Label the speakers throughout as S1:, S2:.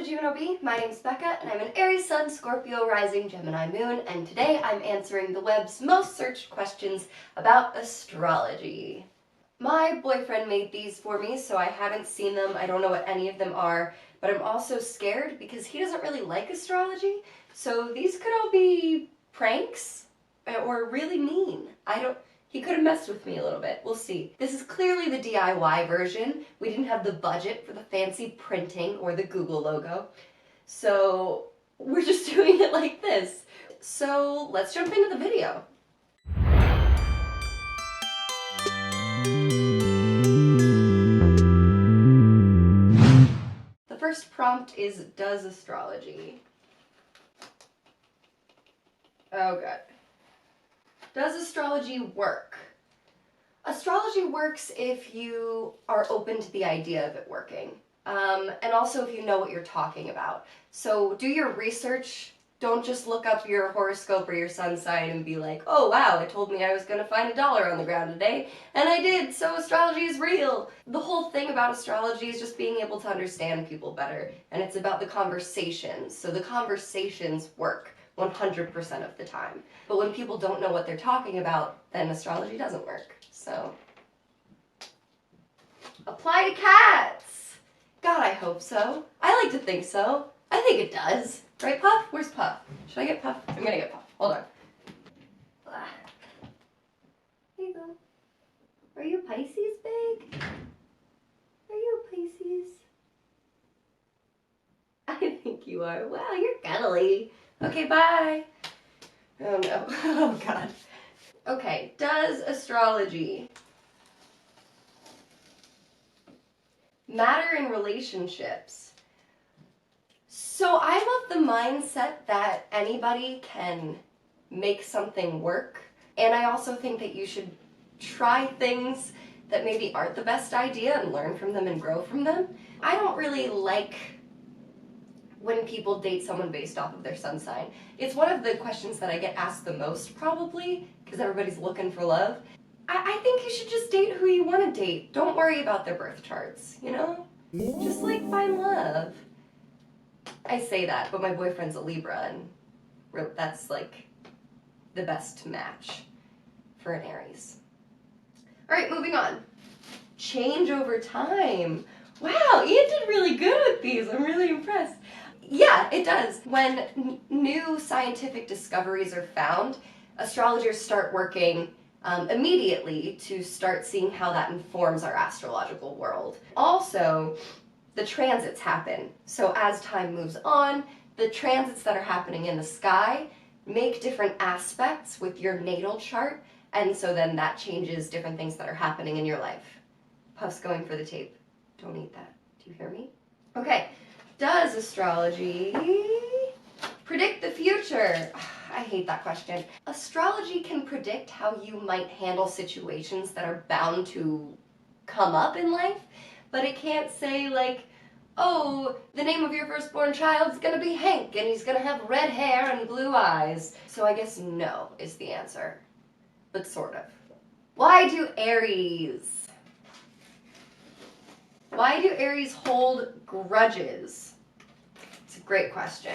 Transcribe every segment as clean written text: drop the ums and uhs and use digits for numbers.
S1: Juno B. My name's Becca, and I'm an Aries Sun, Scorpio Rising, Gemini Moon, and today I'm answering the web's most searched questions about astrology. My boyfriend made these for me, so I haven't seen them. I don't know what any of them are, but I'm also scared because he doesn't really like astrology, so these could all be pranks or really mean. He could have messed with me a little bit. We'll see. This is clearly the DIY version. We didn't have the budget for the fancy printing or the Google logo. So we're just doing it like this. So let's jump into the video. The first prompt is, does astrology? Oh god. Does astrology work? Astrology works if you are open to the idea of it working. And also if you know what you're talking about. So do your research. Don't just look up your horoscope or your sun sign and be like, oh wow, it told me I was going to find $1 on the ground today, and I did, so astrology is real. The whole thing about astrology is just being able to understand people better, and it's about the conversations. So the conversations work 100% of the time. But when people don't know what they're talking about, then astrology doesn't work. So, apply to cats! God, I hope so. I like to think so. I think it does. Right, Puff? Where's Puff? Should I get Puff? I'm gonna get Puff. Hold on. Here you go. Are you Pisces, Big? Are you a Pisces? I think you are. Wow, you're cuddly. Okay, bye. Oh no. Oh god. Okay, does astrology matter in relationships? So I'm of the mindset that anybody can make something work, and I also think that you should try things that maybe aren't the best idea and learn from them and grow from them. I don't really like when people date someone based off of their sun sign. It's one of the questions that I get asked the most, probably, because everybody's looking for love. I think you should just date who you want to date. Don't worry about their birth charts, you know? Just, like, find love. I say that, but my boyfriend's a Libra, and that's, like, the best match for an Aries. Alright, moving on. Change over time. Wow, Ian did really good with these. I'm really impressed. Yeah, it does. When new scientific discoveries are found, astrologers start working immediately to start seeing how that informs our astrological world. Also, the transits happen. So as time moves on, the transits that are happening in the sky make different aspects with your natal chart, and so then that changes different things that are happening in your life. Puff's going for the tape. Don't eat that. Do you hear me? Okay. Does astrology predict the future? I hate that question. Astrology can predict how you might handle situations that are bound to come up in life, but it can't say like, oh, the name of your firstborn child is gonna be Hank and he's gonna have red hair and blue eyes. So I guess no is the answer, but sort of. Why do Aries hold grudges? It's a great question.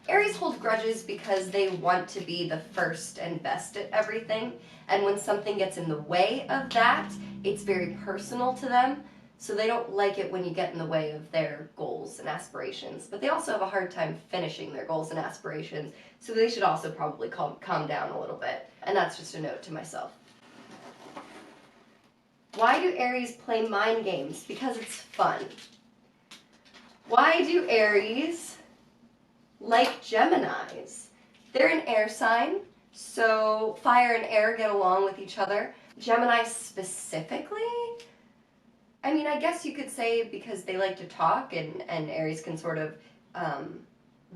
S1: Aries hold grudges because they want to be the first and best at everything, and when something gets in the way of that, it's very personal to them, so they don't like it when you get in the way of their goals and aspirations, but they also have a hard time finishing their goals and aspirations, so they should also probably calm down a little bit, and that's just a note to myself. Why do Aries play mind games? Because it's fun. Why do Aries like Geminis? They're an air sign, so fire and air get along with each other. Gemini specifically? I mean, I guess you could say because they like to talk and Aries can sort of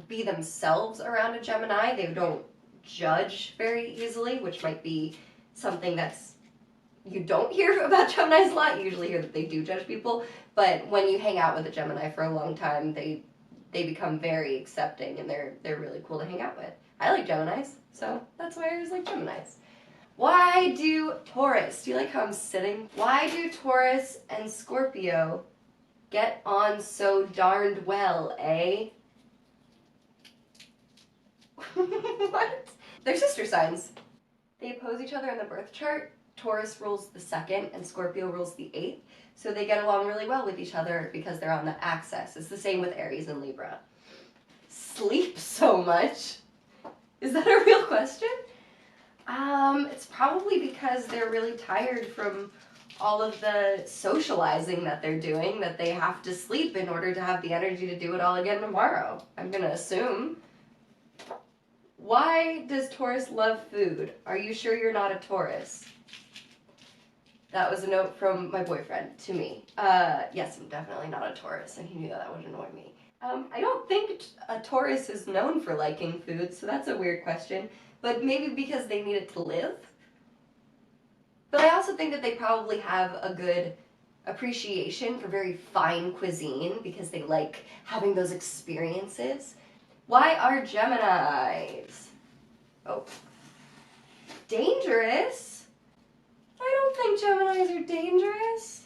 S1: be themselves around a Gemini. They don't judge very easily, which might be something that's you don't hear about Geminis a lot. You usually hear that they do judge people, but when you hang out with a Gemini for a long time, they become very accepting and they're really cool to hang out with. I like Geminis, so that's why I always like Geminis. Why do Taurus, do you like how I'm sitting? Why do Taurus and Scorpio get on so darned well, eh? What? They're sister signs. They oppose each other in the birth chart. Taurus rules the 2nd and Scorpio rules the 8th. So they get along really well with each other because they're on the axis. It's the same with Aries and Libra. Sleep so much? Is that a real question? It's probably because they're really tired from all of the socializing that they're doing, that they have to sleep in order to have the energy to do it all again tomorrow. I'm gonna assume. Why does Taurus love food? Are you sure you're not a Taurus? That was a note from my boyfriend to me. Yes, I'm definitely not a Taurus, and he knew that would annoy me. I don't think a Taurus is known for liking food, so that's a weird question. But maybe because they need it to live? But I also think that they probably have a good appreciation for very fine cuisine because they like having those experiences. Why are Geminis? Oh. Dangerous? I don't think Geminis are dangerous.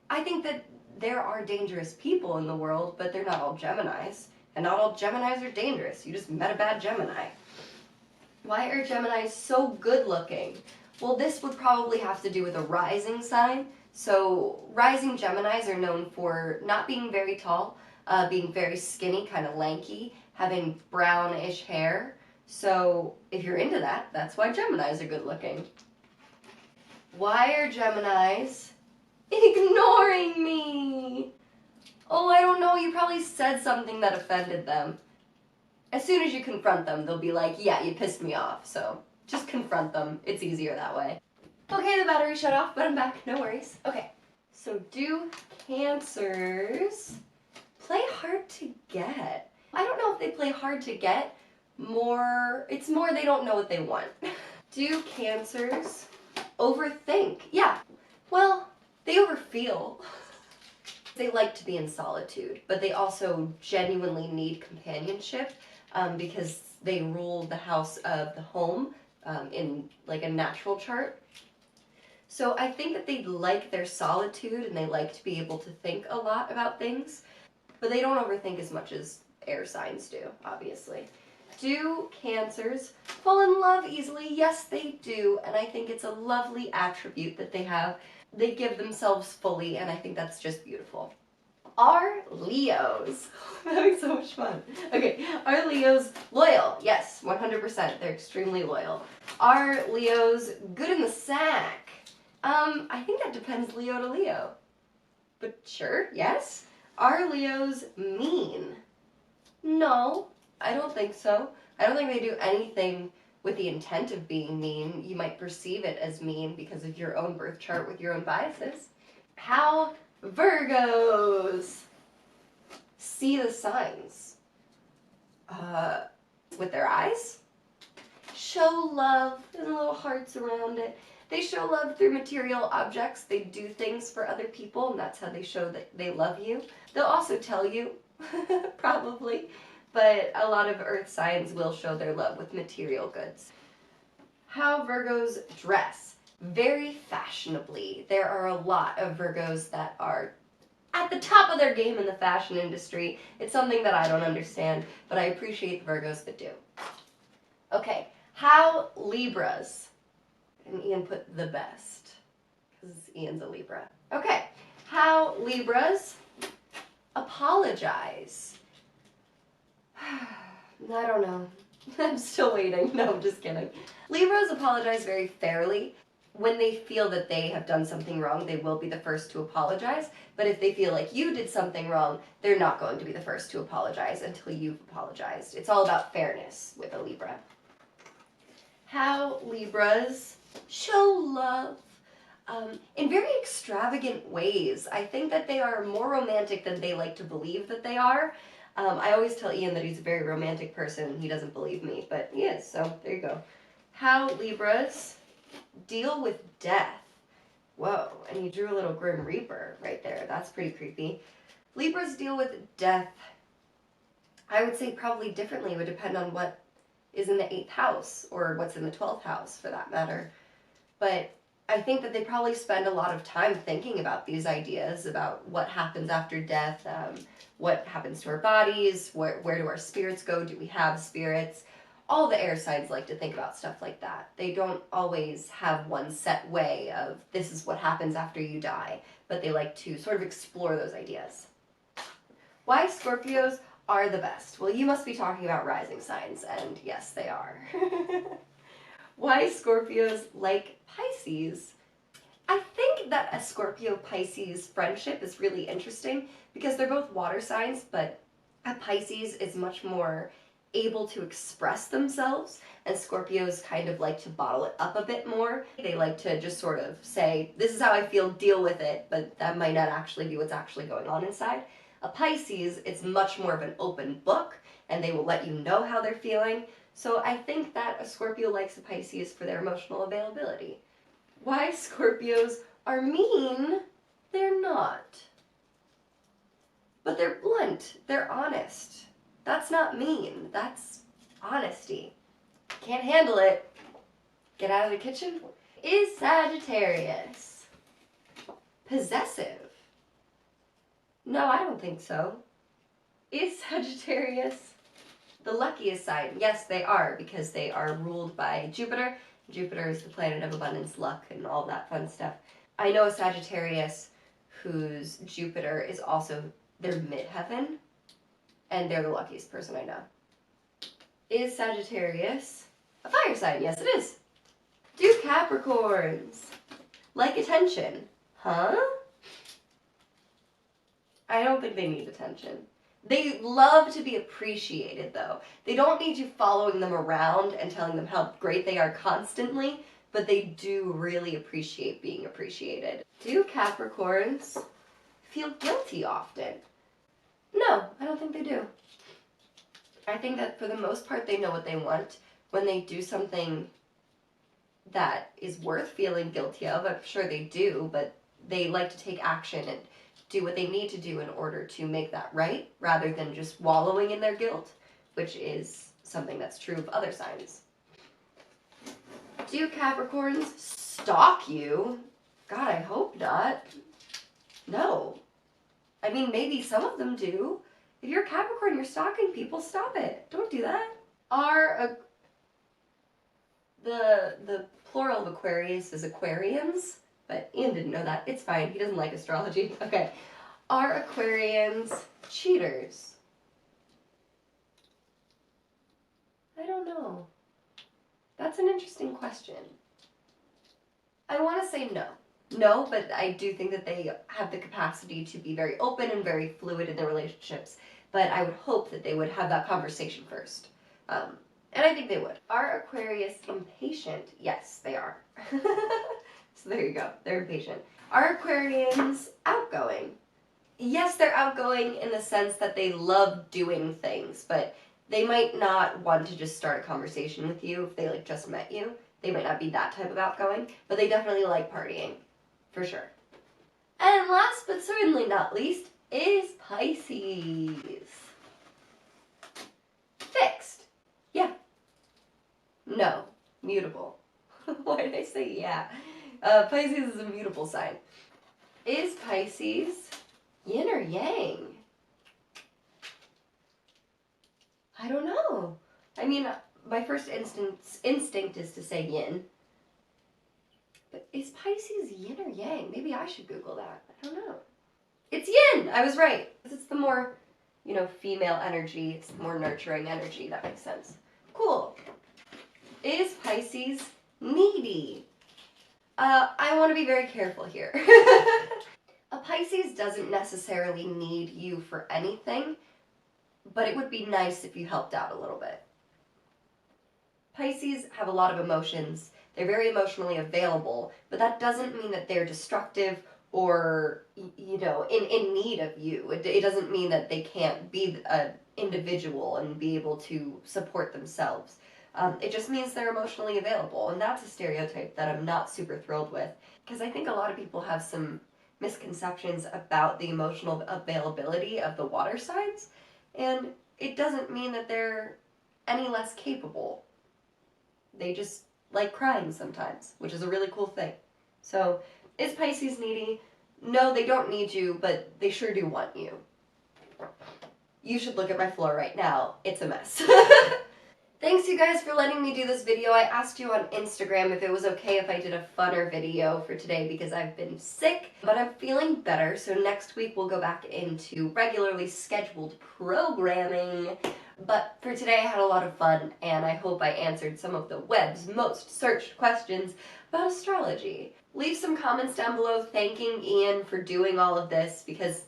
S1: I think that there are dangerous people in the world, but they're not all Geminis. And not all Geminis are dangerous. You just met a bad Gemini. Why are Geminis so good looking? Well, this would probably have to do with a rising sign. So rising Geminis are known for not being very tall, being very skinny, kind of lanky, having brownish hair. So if you're into that, that's why Geminis are good looking. Why are Geminis ignoring me? Oh, I don't know, you probably said something that offended them. As soon as you confront them, they'll be like, yeah, you pissed me off, so just confront them. It's easier that way. Okay, the battery shut off, but I'm back, no worries. Okay, so do Cancers play hard to get? I don't know if they play hard to get. It's more they don't know what they want. Do Cancers overthink? Yeah, well, they overfeel. They like to be in solitude, but they also genuinely need companionship because they rule the house of the home in like a natural chart. So I think that they like their solitude and they like to be able to think a lot about things, but they don't overthink as much as air signs do, obviously. Do Cancers fall in love easily? Yes, they do, and I think it's a lovely attribute that they have. They give themselves fully, and I think that's just beautiful. Are Leos, I'm having so much fun. Okay, are Leos loyal? Yes, 100%, they're extremely loyal. Are Leos good in the sack? I think that depends Leo to Leo. But sure, yes. Are Leos mean? No, I don't think so. I don't think they do anything with the intent of being mean. You might perceive it as mean because of your own birth chart with your own biases. How Virgos see the signs? With their eyes? Show love, and little hearts around it. They show love through material objects. They do things for other people, and that's how they show that they love you. They'll also tell you, probably, but a lot of earth signs will show their love with material goods. How Virgos dress? Very fashionably. There are a lot of Virgos that are at the top of their game in the fashion industry. It's something that I don't understand, but I appreciate the Virgos that do. Okay, how Libras? And Ian put the best, because Ian's a Libra. Okay, how Libras apologize? I don't know. I'm still waiting. No, I'm just kidding. Libras apologize very fairly. When they feel that they have done something wrong, they will be the first to apologize. But if they feel like you did something wrong, they're not going to be the first to apologize until you've apologized. It's all about fairness with a Libra. How Libras show love in very extravagant ways. I think that they are more romantic than they like to believe that they are. I always tell Ian that he's a very romantic person. He doesn't believe me, but he is, so there you go. How Libras deal with death. Whoa, and you drew a little Grim Reaper right there. That's pretty creepy. Libras deal with death, I would say probably differently. It would depend on what is in the 8th house, or what's in the 12th house, for that matter. But I think that they probably spend a lot of time thinking about these ideas about what happens after death, what happens to our bodies, where do our spirits go, do we have spirits? All the air signs like to think about stuff like that. They don't always have one set way of this is what happens after you die, but they like to sort of explore those ideas. Why Scorpios are the best? Well, you must be talking about rising signs, and yes, they are. Why Scorpios like Pisces? I think that a Scorpio-Pisces friendship is really interesting because they're both water signs, but a Pisces is much more able to express themselves, and Scorpios kind of like to bottle it up a bit more. They like to just sort of say, this is how I feel, deal with it, but that might not actually be what's actually going on inside. A Pisces is much more of an open book, and they will let you know how they're feeling. So I think that a Scorpio likes a Pisces for their emotional availability. Why Scorpios are mean? They're not. But they're blunt. They're honest. That's not mean. That's honesty. Can't handle it. Get out of the kitchen. Is Sagittarius possessive? No, I don't think so. Is Sagittarius the luckiest sign? Yes, they are, because they are ruled by Jupiter. Jupiter is the planet of abundance, luck, and all that fun stuff. I know a Sagittarius whose Jupiter is also their midheaven, and they're the luckiest person I know. Is Sagittarius a fire sign? Yes, it is. Do Capricorns like attention? Huh? I don't think they need attention. They love to be appreciated, though. They don't need you following them around and telling them how great they are constantly, but they do really appreciate being appreciated. Do Capricorns feel guilty often? No, I don't think they do. I think that for the most part they know what they want. When they do something that is worth feeling guilty of, I'm sure they do, but they like to take action and do what they need to do in order to make that right, rather than just wallowing in their guilt, which is something that's true of other signs. Do Capricorns stalk you? God, I hope not. No. I mean, maybe some of them do. If you're a Capricorn, you're stalking people, stop it. Don't do that. The plural of Aquarius is Aquarians, but Ian didn't know that. It's fine. He doesn't like astrology. Okay. Are Aquarians cheaters? I don't know. That's an interesting question. I want to say no. No, but I do think that they have the capacity to be very open and very fluid in their relationships. But I would hope that they would have that conversation first. And I think they would. Are Aquarius impatient? Yes, they are. So there you go. They're impatient. Are Aquarians outgoing? Yes, they're outgoing in the sense that they love doing things, but they might not want to just start a conversation with you if they like just met you. They might not be that type of outgoing, but they definitely like partying, for sure. And last but certainly not least is Pisces. Fixed. Yeah. No. Mutable. Why did I say yeah? Pisces is a mutable sign. Is Pisces yin or yang? I don't know. I mean, my first instinct is to say yin. But is Pisces yin or yang? Maybe I should Google that. I don't know. It's yin! I was right. It's the more, female energy. It's the more nurturing energy. That makes sense. Cool. Is Pisces needy? I want to be very careful here. A Pisces doesn't necessarily need you for anything, but it would be nice if you helped out a little bit. Pisces have a lot of emotions. They're very emotionally available, but that doesn't mean that they're destructive or, in need of you. It doesn't mean that they can't be an individual and be able to support themselves. It just means they're emotionally available, and that's a stereotype that I'm not super thrilled with, because I think a lot of people have some misconceptions about the emotional availability of the water signs, and it doesn't mean that they're any less capable. They just like crying sometimes, which is a really cool thing. So, is Pisces needy? No, they don't need you, but they sure do want you. You should look at my floor right now. It's a mess. Thanks you guys for letting me do this video. I asked you on Instagram if it was okay if I did a funner video for today because I've been sick, but I'm feeling better, so next week we'll go back into regularly scheduled programming. But for today I had a lot of fun, and I hope I answered some of the web's most searched questions about astrology. Leave some comments down below thanking Ian for doing all of this because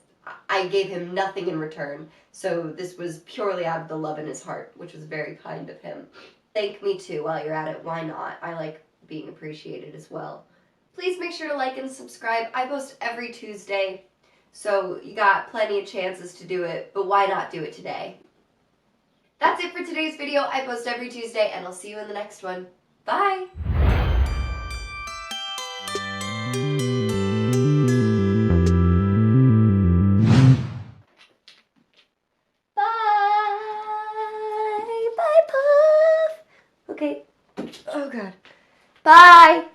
S1: I gave him nothing in return, so this was purely out of the love in his heart, which was very kind of him. Thank me too while you're at it, why not? I like being appreciated as well. Please make sure to like and subscribe. I post every Tuesday, so you got plenty of chances to do it, but why not do it today? That's it for today's video. I post every Tuesday, and I'll see you in the next one. Bye! Bye, Puff. Okay. Oh God. Bye.